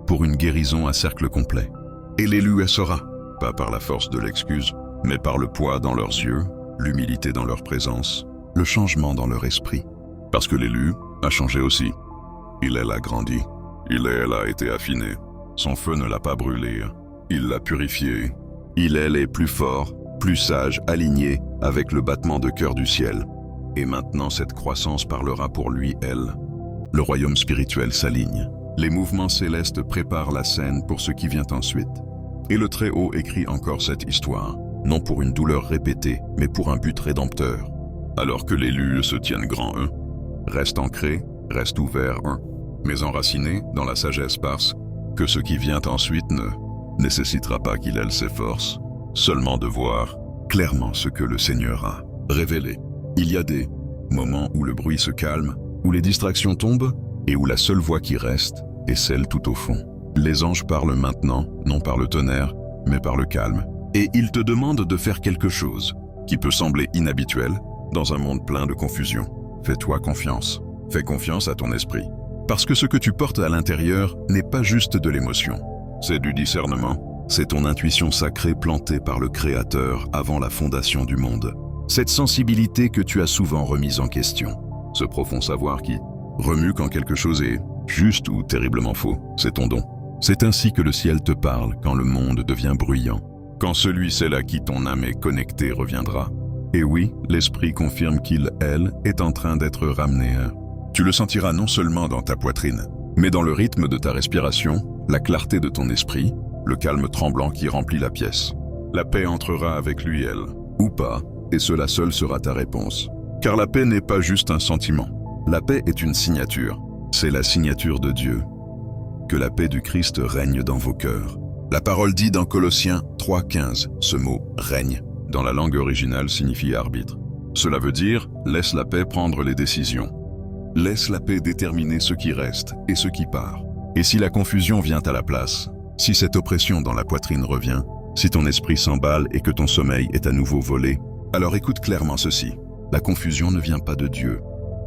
pour une guérison à cercle complet. Et l'élu sera, pas par la force de l'excuse, mais par le poids dans leurs yeux, l'humilité dans leur présence, le changement dans leur esprit. Parce que l'élu a changé aussi. Il a grandi. Il a été affiné. Son feu ne l'a pas brûlé. Il l'a purifié. Il est plus fort, plus sage, aligné avec le battement de cœur du ciel. Et maintenant cette croissance parlera pour lui, Le royaume spirituel s'aligne. Les mouvements célestes préparent la scène pour ce qui vient ensuite. Et le Très-Haut écrit encore cette histoire, non pour une douleur répétée, mais pour un but rédempteur. Alors que l'élu se tienne grand reste ancré, reste ouvert mais enraciné dans la sagesse parce que ce qui vient ensuite ne nécessitera pas qu'il s'efforce, seulement de voir clairement ce que le Seigneur a révélé. Il y a des moments où le bruit se calme, où les distractions tombent et où la seule voix qui reste est celle tout au fond. Les anges parlent maintenant, non par le tonnerre, mais par le calme. Et ils te demandent de faire quelque chose qui peut sembler inhabituel dans un monde plein de confusion. Fais-toi confiance. Fais confiance à ton esprit. Parce que ce que tu portes à l'intérieur n'est pas juste de l'émotion. C'est du discernement. C'est ton intuition sacrée plantée par le Créateur avant la fondation du monde. Cette sensibilité que tu as souvent remise en question. Ce profond savoir qui remue quand quelque chose est juste ou terriblement faux. C'est ton don. C'est ainsi que le ciel te parle quand le monde devient bruyant. Quand celui, celle à qui ton âme est connectée reviendra. Et oui, l'esprit confirme qu'il, elle, est en train d'être ramené. Tu le sentiras non seulement dans ta poitrine, mais dans le rythme de ta respiration, la clarté de ton esprit, le calme tremblant qui remplit la pièce. La paix entrera avec lui, elle, ou pas, et cela seul sera ta réponse. Car la paix n'est pas juste un sentiment. La paix est une signature. C'est la signature de Dieu. Que la paix du Christ règne dans vos cœurs. La parole dit dans Colossiens 3,15, ce mot « règne » dans la langue originale signifie arbitre. Cela veut dire « laisse la paix prendre les décisions ». Laisse la paix déterminer ce qui reste et ce qui part. Et si la confusion vient à la place, si cette oppression dans la poitrine revient, si ton esprit s'emballe et que ton sommeil est à nouveau volé, alors écoute clairement ceci. La confusion ne vient pas de Dieu.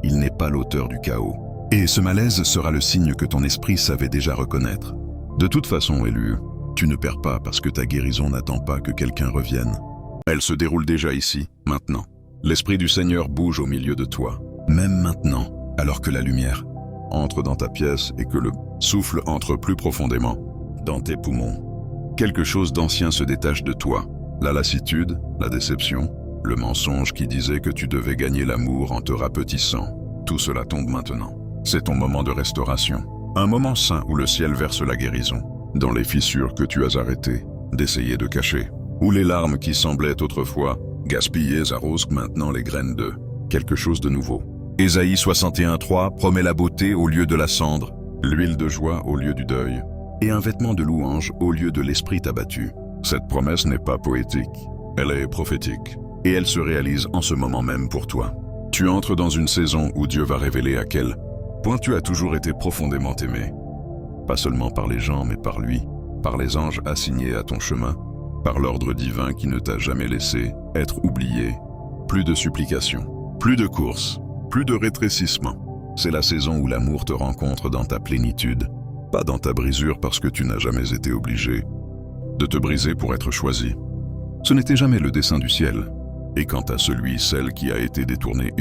Il n'est pas l'auteur du chaos. Et ce malaise sera le signe que ton esprit savait déjà reconnaître. De toute façon, élu, tu ne perds pas parce que ta guérison n'attend pas que quelqu'un revienne. Elle se déroule déjà ici, maintenant. L'Esprit du Seigneur bouge au milieu de toi, même maintenant, alors que la lumière entre dans ta pièce et que le souffle entre plus profondément dans tes poumons. Quelque chose d'ancien se détache de toi. La lassitude, la déception, le mensonge qui disait que tu devais gagner l'amour en te rapetissant. Tout cela tombe maintenant. C'est ton moment de restauration. Un moment saint où le ciel verse la guérison. Dans les fissures que tu as arrêtées d'essayer de cacher. Où les larmes qui semblaient autrefois gaspillées arrosent maintenant les graines de quelque chose de nouveau. Ésaïe 61,3 promet la beauté au lieu de la cendre, l'huile de joie au lieu du deuil, et un vêtement de louange au lieu de l'esprit abattu. Cette promesse n'est pas poétique, elle est prophétique, et elle se réalise en ce moment même pour toi. Tu entres dans une saison où Dieu va révéler à quel point tu as toujours été profondément aimé. Pas seulement par les gens, mais par lui, par les anges assignés à ton chemin, par l'ordre divin qui ne t'a jamais laissé être oublié. Plus de supplications, plus de courses, plus de rétrécissement. C'est la saison où l'amour te rencontre dans ta plénitude, pas dans ta brisure parce que tu n'as jamais été obligé de te briser pour être choisi. Ce n'était jamais le dessein du ciel. Et quant à celui, celle qui a été détourné,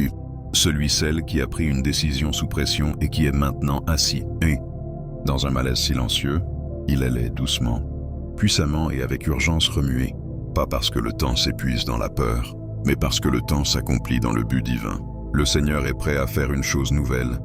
celui, celle qui a pris une décision sous pression et qui est maintenant assis, et, dans un malaise silencieux, il allait doucement, puissamment et avec urgence remuer, pas parce que le temps s'épuise dans la peur, mais parce que le temps s'accomplit dans le but divin. Le Seigneur est prêt à faire une chose nouvelle,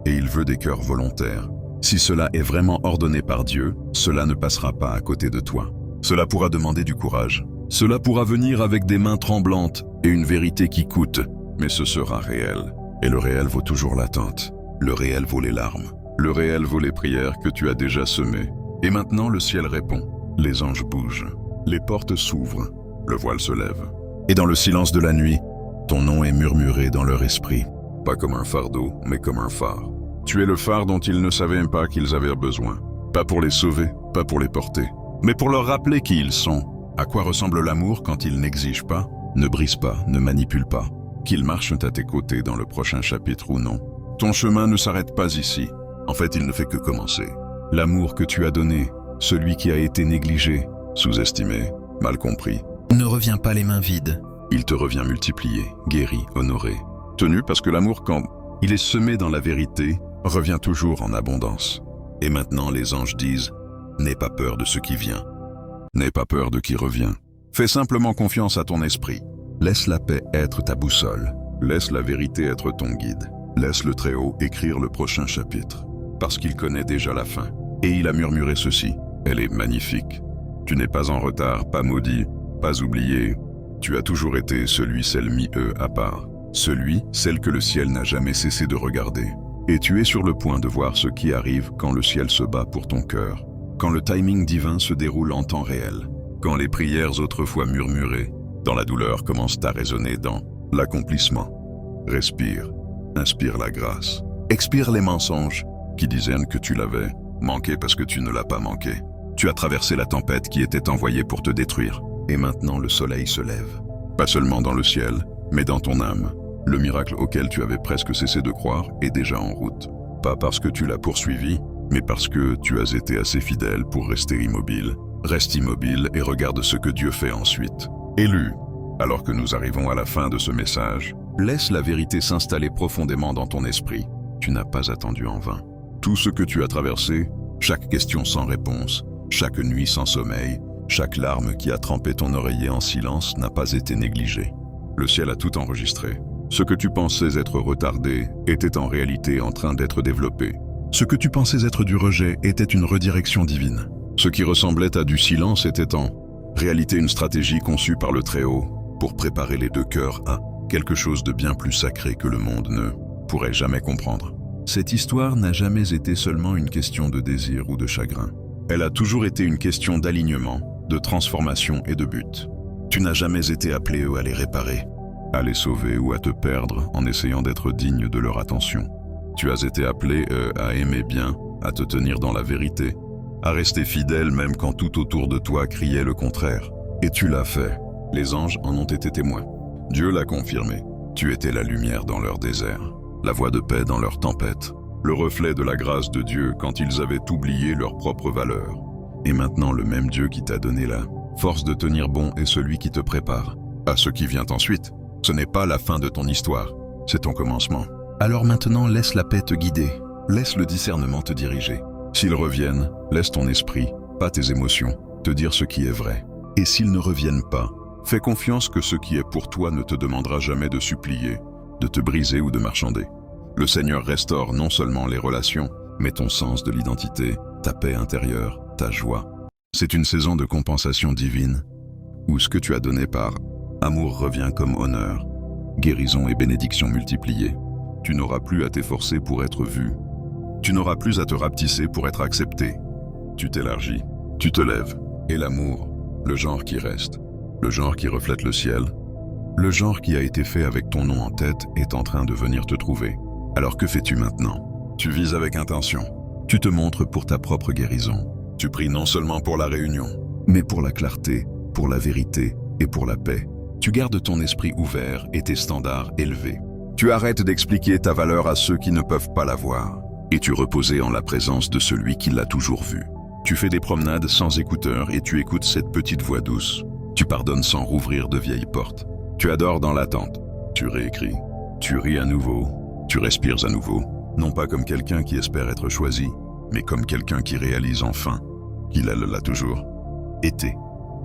et il veut des cœurs volontaires. Si cela est vraiment ordonné par Dieu, cela ne passera pas à côté de toi. Cela pourra demander du courage. Cela pourra venir avec des mains tremblantes et une vérité qui coûte, mais ce sera réel. Et le réel vaut toujours l'attente. Le réel vaut les larmes. Le réel vaut les prières que tu as déjà semées. Et maintenant le ciel répond. Les anges bougent. Les portes s'ouvrent. Le voile se lève. Et dans le silence de la nuit, ton nom est murmuré dans leur esprit. Pas comme un fardeau, mais comme un phare. Tu es le phare dont ils ne savaient même pas qu'ils avaient besoin. Pas pour les sauver, pas pour les porter, mais pour leur rappeler qui ils sont. À quoi ressemble l'amour quand il n'exige pas, ne brise pas, ne manipule pas, qu'il marche à tes côtés dans le prochain chapitre ou non. Ton chemin ne s'arrête pas ici. En fait, il ne fait que commencer. L'amour que tu as donné, celui qui a été négligé, sous-estimé, mal compris, ne revient pas les mains vides. Il te revient multiplié, guéri, honoré. Tenu parce que l'amour, quand il est semé dans la vérité, revient toujours en abondance. Et maintenant les anges disent, n'aie pas peur de ce qui vient. N'aie pas peur de qui revient. Fais simplement confiance à ton esprit. Laisse la paix être ta boussole. Laisse la vérité être ton guide. Laisse le Très-Haut écrire le prochain chapitre. Parce qu'il connaît déjà la fin. Et il a murmuré ceci. Elle est magnifique. Tu n'es pas en retard, pas maudit, pas oublié. Tu as toujours été celui, celle mis-eux à part. Celui, celle que le ciel n'a jamais cessé de regarder. Et tu es sur le point de voir ce qui arrive quand le ciel se bat pour ton cœur. Quand le timing divin se déroule en temps réel, quand les prières autrefois murmurées, dans la douleur commencent à résonner dans l'accomplissement. Respire, inspire la grâce, expire les mensonges qui disaient que tu l'avais manqué parce que tu ne l'as pas manqué. Tu as traversé la tempête qui était envoyée pour te détruire, et maintenant le soleil se lève. Pas seulement dans le ciel, mais dans ton âme. Le miracle auquel tu avais presque cessé de croire est déjà en route. pas parce que tu l'as poursuivi, mais parce que tu as été assez fidèle pour rester immobile. Reste immobile et regarde ce que Dieu fait ensuite. Élu. Alors que nous arrivons à la fin de ce message, laisse la vérité s'installer profondément dans ton esprit. Tu n'as pas attendu en vain. Tout ce que tu as traversé, chaque question sans réponse, chaque nuit sans sommeil, chaque larme qui a trempé ton oreiller en silence n'a pas été négligée. Le ciel a tout enregistré. Ce que tu pensais être retardé était en réalité en train d'être développé. Ce que tu pensais être du rejet était une redirection divine. Ce qui ressemblait à du silence était en réalité une stratégie conçue par le Très-Haut pour préparer les deux cœurs à quelque chose de bien plus sacré que le monde ne pourrait jamais comprendre. Cette histoire n'a jamais été seulement une question de désir ou de chagrin. Elle a toujours été une question d'alignement, de transformation et de but. Tu n'as jamais été appelé à les réparer, à les sauver ou à te perdre en essayant d'être digne de leur attention. Tu as été appelé à aimer bien, à te tenir dans la vérité, à rester fidèle même quand tout autour de toi criait le contraire. Et tu l'as fait. Les anges en ont été témoins. Dieu l'a confirmé. Tu étais la lumière dans leur désert, la voie de paix dans leur tempête, le reflet de la grâce de Dieu quand ils avaient oublié leur propre valeur. Et maintenant, le même Dieu qui t'a donné la force de tenir bon est celui qui te prépare à ce qui vient ensuite. Ce n'est pas la fin de ton histoire, c'est ton commencement. Alors maintenant, laisse la paix te guider, laisse le discernement te diriger. S'ils reviennent, laisse ton esprit, pas tes émotions, te dire ce qui est vrai. Et s'ils ne reviennent pas, fais confiance que ce qui est pour toi ne te demandera jamais de supplier, de te briser ou de marchander. Le Seigneur restaure non seulement les relations, mais ton sens de l'identité, ta paix intérieure, ta joie. C'est une saison de compensation divine, où ce que tu as donné par amour revient comme honneur, guérison et bénédiction multipliées. Tu n'auras plus à t'efforcer pour être vu. Tu n'auras plus à te rapetisser pour être accepté. Tu t'élargis, tu te lèves. Et l'amour, le genre qui reste, le genre qui reflète le ciel, le genre qui a été fait avec ton nom en tête est en train de venir te trouver. Alors que fais-tu maintenant? Tu vis avec intention. Tu te montres pour ta propre guérison. Tu pries non seulement pour la réunion, mais pour la clarté, pour la vérité et pour la paix. Tu gardes ton esprit ouvert et tes standards élevés. Tu arrêtes d'expliquer ta valeur à ceux qui ne peuvent pas la voir. Et tu reposes en la présence de celui qui l'a toujours vu. Tu fais des promenades sans écouteurs et tu écoutes cette petite voix douce. Tu pardonnes sans rouvrir de vieilles portes. Tu adores dans l'attente. Tu réécris. Tu ris à nouveau. Tu respires à nouveau. Non pas comme quelqu'un qui espère être choisi, mais comme quelqu'un qui réalise enfin qu'il l'a toujours été.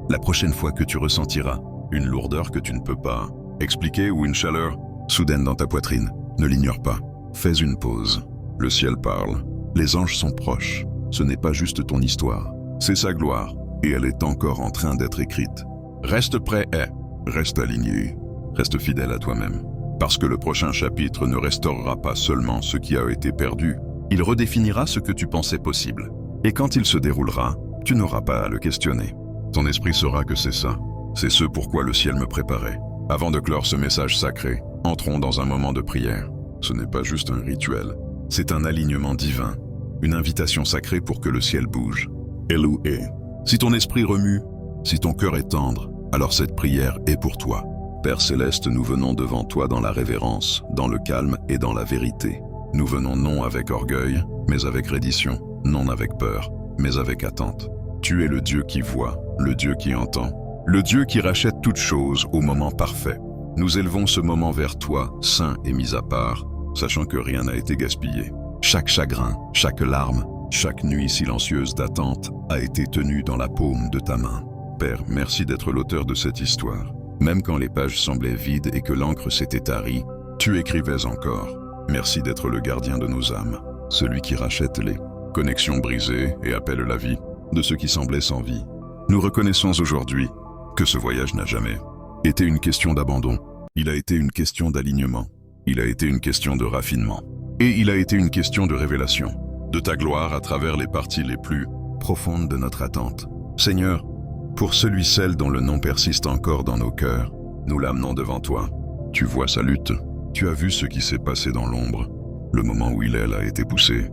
La prochaine fois que tu ressentiras une lourdeur que tu ne peux pas expliquer ou une chaleur soudaine dans ta poitrine, ne l'ignore pas. Fais une pause. Le ciel parle. Les anges sont proches. Ce n'est pas juste ton histoire. C'est sa gloire. Et elle est encore en train d'être écrite. Reste prêt et reste aligné. Reste fidèle à toi-même. Parce que le prochain chapitre ne restaurera pas seulement ce qui a été perdu, il redéfinira ce que tu pensais possible. Et quand il se déroulera, tu n'auras pas à le questionner. Ton esprit saura que c'est ça. C'est ce pourquoi le ciel me préparait. Avant de clore ce message sacré, entrons dans un moment de prière. Ce n'est pas juste un rituel. C'est un alignement divin. Une invitation sacrée pour que le ciel bouge. Eloué. Si ton esprit remue, si ton cœur est tendre, alors cette prière est pour toi. Père Céleste, nous venons devant toi dans la révérence, dans le calme et dans la vérité. Nous venons non avec orgueil, mais avec reddition, non avec peur, mais avec attente. Tu es le Dieu qui voit, le Dieu qui entend, le Dieu qui rachète toutes choses au moment parfait. Nous élevons ce moment vers toi, saint et mis à part, sachant que rien n'a été gaspillé. Chaque chagrin, chaque larme, chaque nuit silencieuse d'attente a été tenue dans la paume de ta main. Père, merci d'être l'auteur de cette histoire. Même quand les pages semblaient vides et que l'encre s'était tarie, tu écrivais encore. Merci d'être le gardien de nos âmes, celui qui rachète les connexions brisées et appelle la vie de ceux qui semblaient sans vie. Nous reconnaissons aujourd'hui que ce voyage n'a jamais été une question d'abandon. Il a été une question d'alignement. Il a été une question de raffinement. Et il a été une question de révélation, de ta gloire à travers les parties les plus profondes de notre attente. Seigneur, pour celui-celle dont le nom persiste encore dans nos cœurs, nous l'amenons devant toi. Tu vois sa lutte. Tu as vu ce qui s'est passé dans l'ombre, le moment où il a été poussé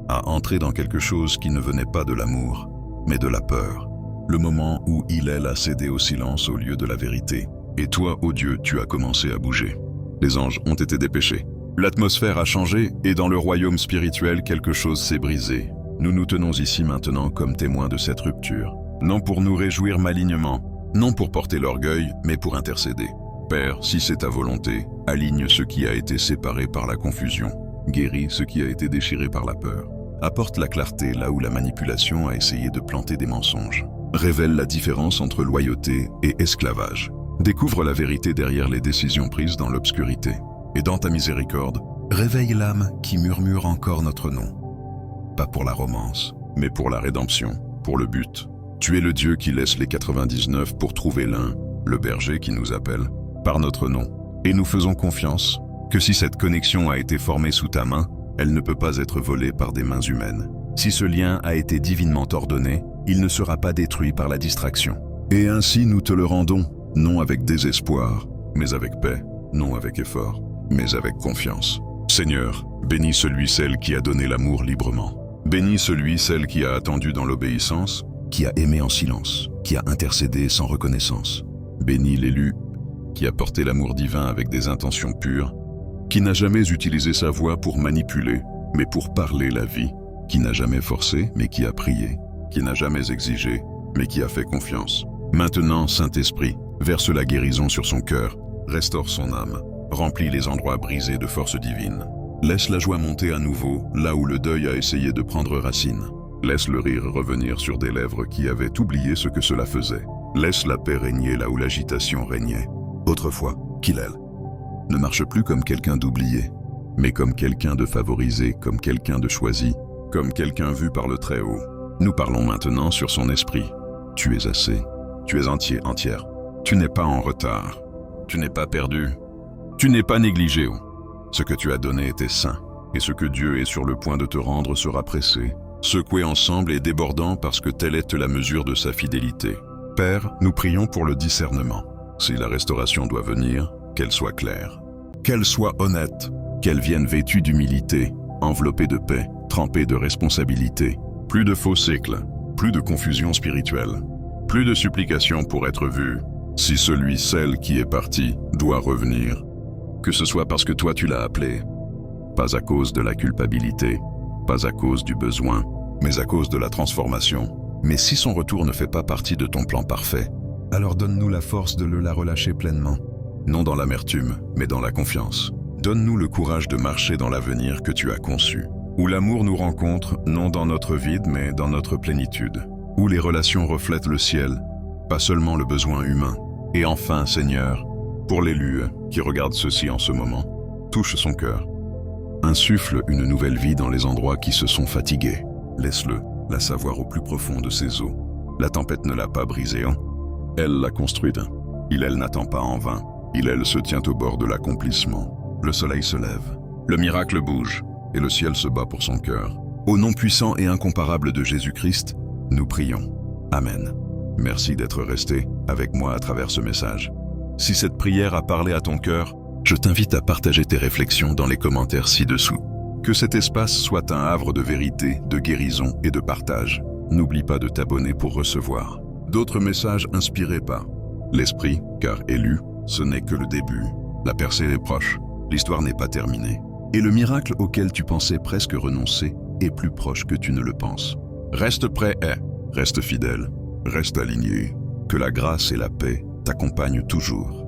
à entrer dans quelque chose qui ne venait pas de l'amour, mais de la peur. Le moment où il a cédé au silence au lieu de la vérité. Et toi, ô Dieu, tu as commencé à bouger. Les anges ont été dépêchés. L'atmosphère a changé et dans le royaume spirituel, quelque chose s'est brisé. Nous nous tenons ici maintenant comme témoins de cette rupture. Non pour nous réjouir malignement, non pour porter l'orgueil, mais pour intercéder. Père, si c'est ta volonté, aligne ce qui a été séparé par la confusion. Guéris ce qui a été déchiré par la peur. Apporte la clarté là où la manipulation a essayé de planter des mensonges. Révèle la différence entre loyauté et esclavage. Découvre la vérité derrière les décisions prises dans l'obscurité. Et dans ta miséricorde, réveille l'âme qui murmure encore notre nom. Pas pour la romance, mais pour la rédemption, pour le but. Tu es le Dieu qui laisse les 99 pour trouver l'un, le berger qui nous appelle, par notre nom. Et nous faisons confiance que si cette connexion a été formée sous ta main, elle ne peut pas être volée par des mains humaines. Si ce lien a été divinement ordonné, il ne sera pas détruit par la distraction. Et ainsi nous te le rendons, non avec désespoir, mais avec paix, non avec effort, mais avec confiance. Seigneur, bénis celui-celle qui a donné l'amour librement. Bénis celui-celle qui a attendu dans l'obéissance, qui a aimé en silence, qui a intercédé sans reconnaissance. Bénis l'élu qui a porté l'amour divin avec des intentions pures, qui n'a jamais utilisé sa voix pour manipuler, mais pour parler la vie, qui n'a jamais forcé, mais qui a prié, qui n'a jamais exigé, mais qui a fait confiance. Maintenant, Saint-Esprit, verse la guérison sur son cœur, restaure son âme, remplis les endroits brisés de force divine. Laisse la joie monter à nouveau, là où le deuil a essayé de prendre racine. Laisse le rire revenir sur des lèvres qui avaient oublié ce que cela faisait. Laisse la paix régner là où l'agitation régnait. Autrefois, Hillel ne marche plus comme quelqu'un d'oublié, mais comme quelqu'un de favorisé, comme quelqu'un de choisi, comme quelqu'un vu par le Très-Haut. Nous parlons maintenant sur son esprit. Tu es assez, tu es entier, entière. Tu n'es pas en retard, tu n'es pas perdu, tu n'es pas négligé. Ce que tu as donné était saint, et ce que Dieu est sur le point de te rendre sera pressé, secoué ensemble et débordant parce que telle est la mesure de sa fidélité. Père, nous prions pour le discernement. Si la restauration doit venir, qu'elle soit claire, qu'elle soit honnête, qu'elle vienne vêtue d'humilité, enveloppée de paix, trempée de responsabilité. Plus de faux cycles, plus de confusion spirituelle, plus de supplications pour être vu. Si celui, celle qui est parti, doit revenir, que ce soit parce que toi tu l'as appelé, pas à cause de la culpabilité, pas à cause du besoin, mais à cause de la transformation. Mais si son retour ne fait pas partie de ton plan parfait, alors donne-nous la force de le la relâcher pleinement. Non dans l'amertume, mais dans la confiance. Donne-nous le courage de marcher dans l'avenir que tu as conçu, où l'amour nous rencontre, non dans notre vide, mais dans notre plénitude, où les relations reflètent le ciel, pas seulement le besoin humain. Et enfin, Seigneur, pour l'élu qui regarde ceci en ce moment, touche son cœur. Insuffle une nouvelle vie dans les endroits qui se sont fatigués. Laisse-le la savoir au plus profond de ses eaux. La tempête ne l'a pas brisée, elle l'a construite. Elle n'attend pas en vain. Elle se tient au bord de l'accomplissement. Le soleil se lève, le miracle bouge, et le ciel se bat pour son cœur. Au nom puissant et incomparable de Jésus-Christ, nous prions. Amen. Merci d'être resté avec moi à travers ce message. Si cette prière a parlé à ton cœur, je t'invite à partager tes réflexions dans les commentaires ci-dessous. Que cet espace soit un havre de vérité, de guérison et de partage. N'oublie pas de t'abonner pour recevoir d'autres messages inspirés par l'Esprit, car élu, ce n'est que le début. La percée est proche, l'histoire n'est pas terminée. Et le miracle auquel tu pensais presque renoncer est plus proche que tu ne le penses. Reste prêt et reste fidèle, reste aligné. Que la grâce et la paix t'accompagnent toujours.